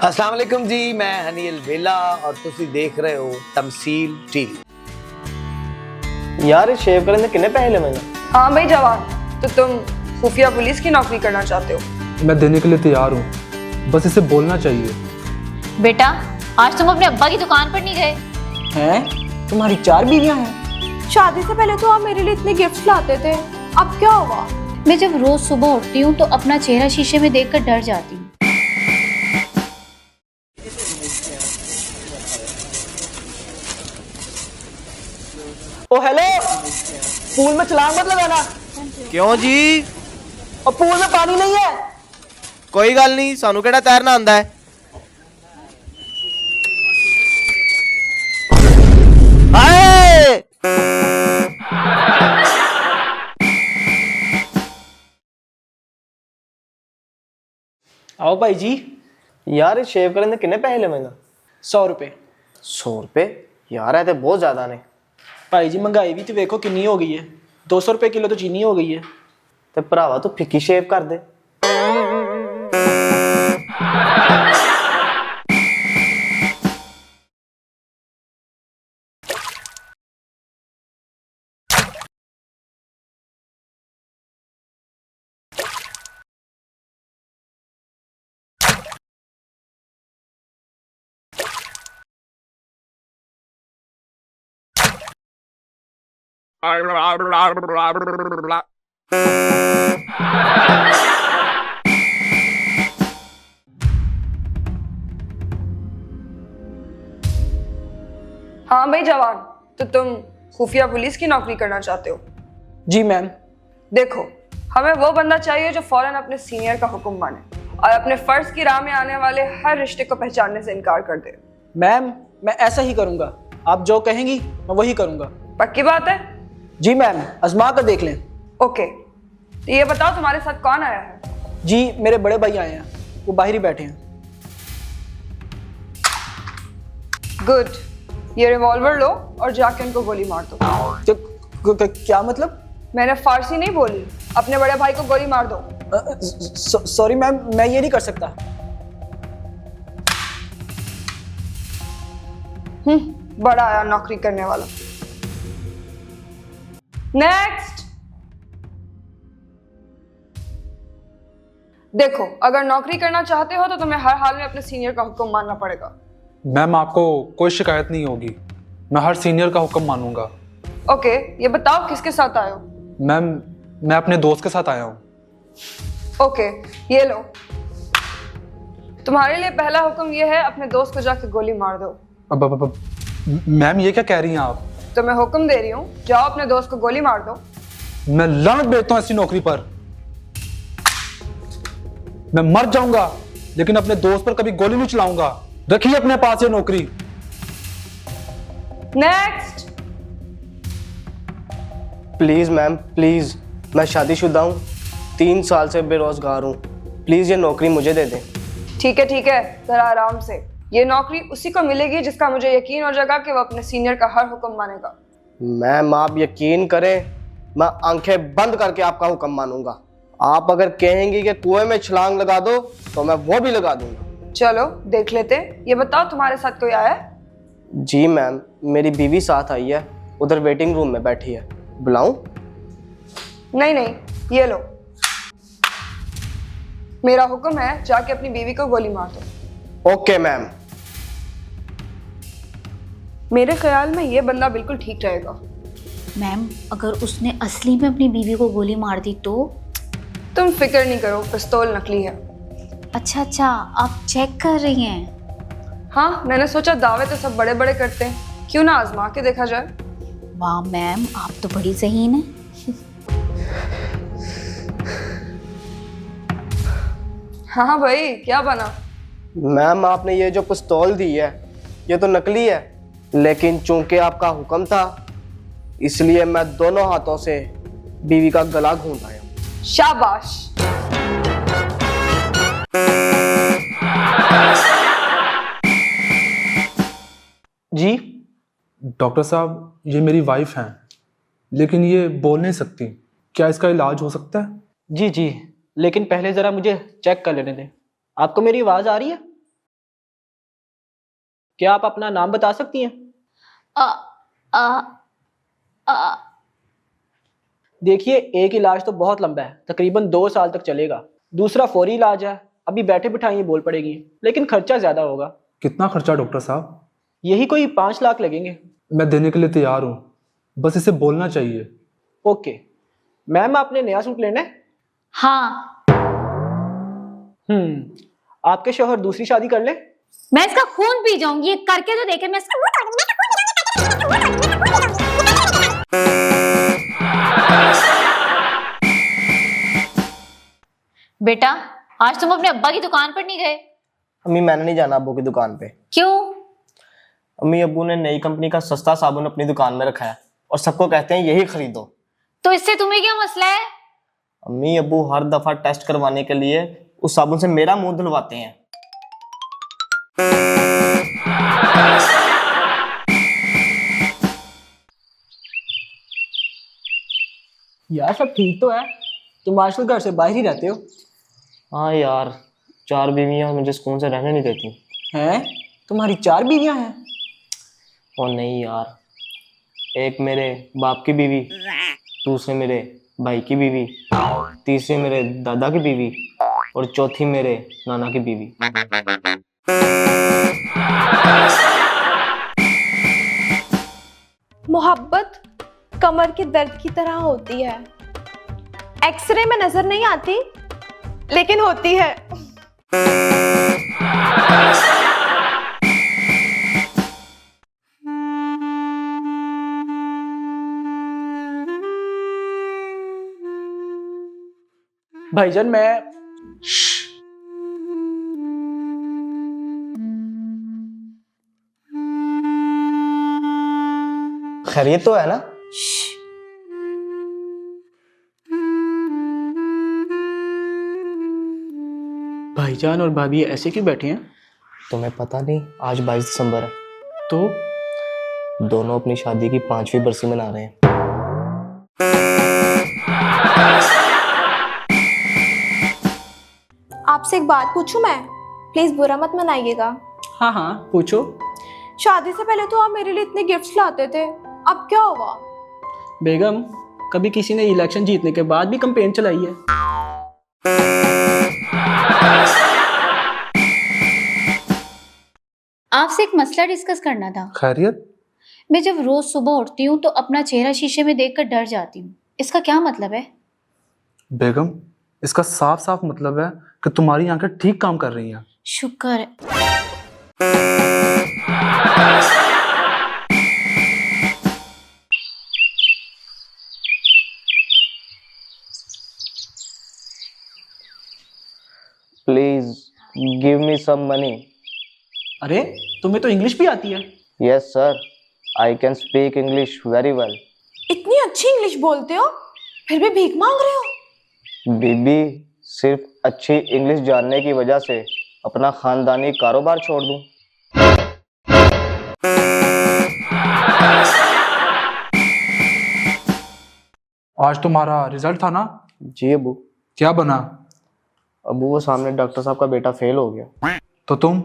अस्सलाम वालेकुम जी, मैं हनील वेला और तुसी देख रहे हो तमसील टीवी। यार शेव करने कितने पैसे लेंगे? हाँ भाई जवान, तो तुम खुफिया पुलिस की नौकरी करना चाहते हो? मैं देने के लिए तैयार हूँ, बस इसे बोलना चाहिए। बेटा, आज तुम अपने अब्बा की दुकान पर नहीं गए? हैं? तुम्हारी 4 बीवियां हैं? शादी से पहले तो आप मेरे लिए इतने गिफ्ट्स लाते थे, अब क्या हुआ? मैं जब रोज सुबह उठती हूँ तो अपना चेहरा शीशे में देखकर डर जाती हूँ। ओ हेलो, पूल में छलांग मत लगाना। क्यों जी? और पूल में पानी नहीं है। कोई गल नहीं, सानू केड़ा तैरना आंदा है। हाय! आओ भाई जी। यार शेव करने कितने पैसे लेंगे? 100 रुपए। 100 रुपए? यार ये तो बहुत ज्यादा ने। भाई जी महंगाई भी तो देखो कितनी हो गई है। 200 रुपए किलो तो चीनी हो गई है। ते भरावा तू फिक्की शेव कर दे। हाँ भाई जवान, तो तुम खुफिया पुलिस की नौकरी करना चाहते हो? जी मैम। देखो, हमें वो बंदा चाहिए जो फौरन अपने सीनियर का हुक्म माने और अपने फर्ज की राह में आने वाले हर रिश्ते को पहचानने से इनकार कर दे। मैम, मैं ऐसा ही करूंगा। आप जो कहेंगी मैं वही करूंगा। पक्की बात है? जी मैम, आजमा कर देख लें। ओके, तो ये बताओ तुम्हारे साथ कौन आया है? जी मेरे बड़े भाई आए हैं, वो बाहर ही बैठे हैं। गुड, ये रिवॉल्वर लो और जाके उनको गोली मार दो। क्या मतलब? मैंने फारसी नहीं बोली, अपने बड़े भाई को गोली मार दो। सॉरी मैम, मैं ये नहीं कर सकता। बड़ा आया नौकरी करने वाला। नेक्स्ट। देखो, अगर नौकरी करना चाहते हो तो तुम्हें हर हाल में अपने सीनियर का हुक्म मानना पड़ेगा। मैम, आपको कोई शिकायत नहीं होगी, मैं हर सीनियर का हुक्म मानूंगा। ओके, ये बताओ किसके साथ आए हो? मैम, मैं अपने दोस्त के साथ आया हूँ। ओके, ये लो। तुम्हारे लिए पहला हुक्म ये है, अपने दोस्त को जाके गोली मार दो। अब मैम, ये क्या कह रही हैं आप? तो मैं हुक्म दे रही हूँ, जाओ अपने दोस्त को गोली मार दो। मैं लानत भेजता हूँ ऐसी नौकरी पर। मैं मर जाऊंगा लेकिन अपने दोस्त पर कभी गोली नहीं चलाऊंगा। रखिए अपने पास ये नौकरी। नेक्स्ट। प्लीज मैम, प्लीज, मैं शादीशुदा हूँ, 3 साल से बेरोजगार हूँ, प्लीज ये नौकरी मुझे दे दें। ठीक है, जरा आराम से। ये नौकरी उसी को मिलेगी जिसका मुझे यकीन हो जाएगा कि वो अपने सीनियर का हर हुक्म मानेगा। मैम आप यकीन करें, मैं आंखें बंद करके आपका हुक्म मानूंगा। आप अगर कहेंगी कि कुएं में छलांग लगा दो तो मैं वो भी लगा दूंगा। चलो देख लेते। ये बताओ तुम्हारे साथ कोई आया है? जी मैम, मेरी बीवी साथ आई है, उधर वेटिंग रूम में बैठी है। बुलाऊं? नहीं, ये लो। मेरा हुक्म है, जाके अपनी बीवी को गोली मार दो। Okay ma'am. मेरे ख्याल में ये बंदा बिल्कुल ठीक रहेगा। मैम, अगर उसने असली में अपनी बीवी को गोली मार दी तो? तुम फिक्र नहीं करो, पिस्तौल नकली है। अच्छा, आप चेक कर रही हैं? हाँ, मैंने सोचा दावे तो सब बड़े बड़े करते हैं, क्यों ना आजमा के देखा जाए। वाह मैम, आप तो बड़ी ज़हीन हैं। हाँ भाई, क्या बना? मैम आपने ये जो पिस्तौल दी है ये तो नकली है, लेकिन चूंकि आपका हुक्म था इसलिए मैं दोनों हाथों से बीवी का गला घूंट आया। शाबाश। जी डॉक्टर साहब, ये मेरी वाइफ हैं लेकिन ये बोल नहीं सकती, क्या इसका इलाज हो सकता है? जी, लेकिन पहले जरा मुझे चेक कर लेने दें। आपको मेरी आवाज आ रही है? क्या आप अपना नाम बता सकती हैं? अ, अ, अ, देखिए, एक इलाज तो बहुत लंबा है, तकरीबन 2 साल तक चलेगा। दूसरा फौरी इलाज है, अभी बैठे बिठाए ये बोल पड़ेगी, लेकिन खर्चा ज़्यादा होगा। कितना खर्चा डॉक्टर साहब? यही कोई 5 लाख लगेंगे। मैं देने के लिए तैयार हूँ, बस इसे बोलना चाहिए। ओके मैम, आपने नया सूट लेना है? हाँ, आपके शौहर दूसरी शादी कर ले? मैं इसका खून पी जाऊंगी, ये करके तो देखे। मैं इसका बेटा, आज तुम अपने अब्बा की दुकान पर नहीं गए? अम्मी मैंने नहीं जाना अब्बू की दुकान पे। क्यों? अम्मी अब्बू ने नई कंपनी का सस्ता साबुन अपनी दुकान में रखा है और सबको कहते हैं यही खरीदो। तो इससे तुम्हें क्या मसला है? अम्मी अब्बू हर दफा टेस्ट करवाने के लिए उस साबुन से मेरा मुंह धुलवाते हैं। यार सब ठीक तो है, तुम आजकल घर से बाहर ही रहते हो। हाँ यार, 4 बीवियां मुझे सुकून से रहने नहीं देती। हैं? तुम्हारी 4 बीवियां हैं? और नहीं यार, एक मेरे बाप की बीवी, दूसरे मेरे भाई की बीवी, तीसरी मेरे दादा की बीवी और चौथी मेरे नाना की बीवी। मोहब्बत कमर के दर्द की तरह होती है, एक्सरे में नजर नहीं आती लेकिन होती है। भाईजान मैं खैरियत तो है ना? भाईजान और भाभी ऐसे क्यों बैठे हैं? तुम्हें पता नहीं आज 22 दिसंबर है? तो दोनों अपनी शादी की 5वीं बरसी मना रहे हैं। आपसे एक बात पूछूं मैं? प्लीज बुरा मत मनाइएगा। हाँ हाँ पूछो। शादी से पहले तो आप मेरे लिए इतने गिफ्ट्स लाते थे, अब क्या हुआ? बेगम, कभी किसी ने इलेक्शन जीतने के बाद भी कैंपेन चलाई है? आपसे एक मसला डिस्कस करना था। खैरियत? मैं जब रोज सुबह उठती हूँ तो अपना चेहरा शीशे में देखकर डर जाती हूँ, इसका क्या मतलब है? बेगम, इसका साफ साफ मतलब है कि तुम्हारी आंखें ठीक काम कर रही हैं। शुक्र है। Please give me some money. अरे तुम्हें तो इंग्लिश भी आती है। Yes sir, I can speak English very well. इतनी अच्छी इंग्लिश बोलते हो फिर भी भीख मांग रहे हो? बीबी, सिर्फ अच्छी इंग्लिश जानने की वजह से अपना खानदानी कारोबार छोड़ दूं? आज तुम्हारा रिजल्ट था ना? जी अबू। क्या बना? अबू वो सामने डॉक्टर साहब का बेटा फेल हो गया। तो तुम?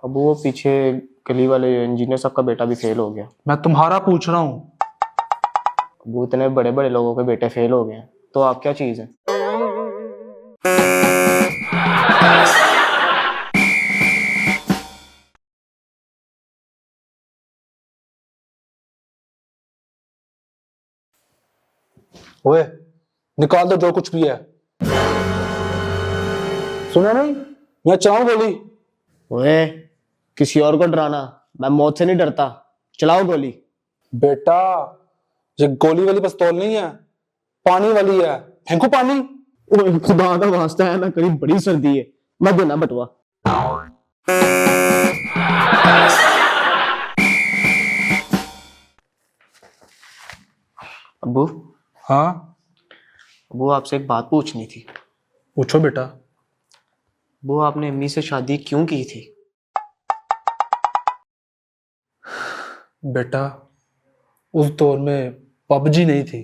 अबू वो पीछे गली वाले इंजीनियर साहब का बेटा भी फेल हो गया। मैं तुम्हारा पूछ रहा हूँ। अबू इतने बड़े बड़े लोगों के बेटे फेल हो गए हैं, तो आप क्या चीज है? ओए, निकाल दो जो कुछ भी है। सुना नहीं? मैं चाहूं गोली। ओए, किसी और को डराना, मैं मौत से नहीं डरता। चलाओ गोली। बेटा, ये गोली वाली पिस्तौल नहीं है, पानी वाली है। फेंकू पानी। ओए खुदा का वास्ता है ना, करीब बड़ी सर्दी है, मैं देना बटवा। अबू। हाँ? अबू आपसे एक बात पूछनी थी। पूछो बेटा। अबू आपने अम्मी से शादी क्यों की थी? बेटा, उस दौर में पबजी नहीं थी।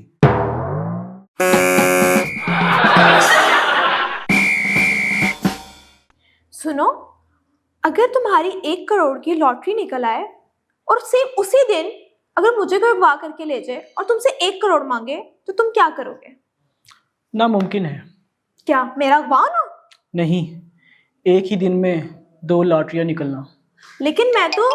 सुनो, अगर तुम्हारी 1 करोड़ की लॉटरी निकल आए और सेम उसी दिन अगर मुझे कोई अगवा करके ले जाए और तुमसे 1 करोड़ मांगे तो तुम क्या करोगे? नामुमकिन है। क्या मेरा अगवा ना? नहीं, एक ही दिन में 2 लॉटरियां निकलना। लेकिन मैं तो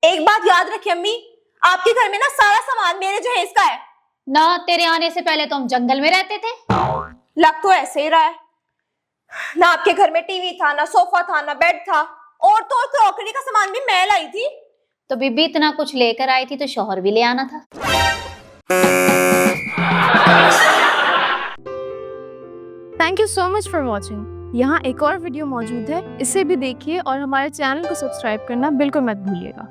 एक बात याद रखिए अम्मी, आपके घर में ना सारा सामान मेरे जहेज का है ना। तेरे आने से पहले तो हम जंगल में रहते थे। लग तो ऐसे ही रहा है ना। आपके घर में टीवी था, ना सोफा था, ना बेड था, और तो और क्रॉकरी का सामान भी मैं लाई थी। तो बीबी इतना कुछ लेकर आई थी तो शौहर भी ले आना था। Thank you so much for watching. यहाँ एक और वीडियो मौजूद है, इसे भी देखिए और हमारे चैनल को सब्सक्राइब करना बिल्कुल मत भूलिएगा।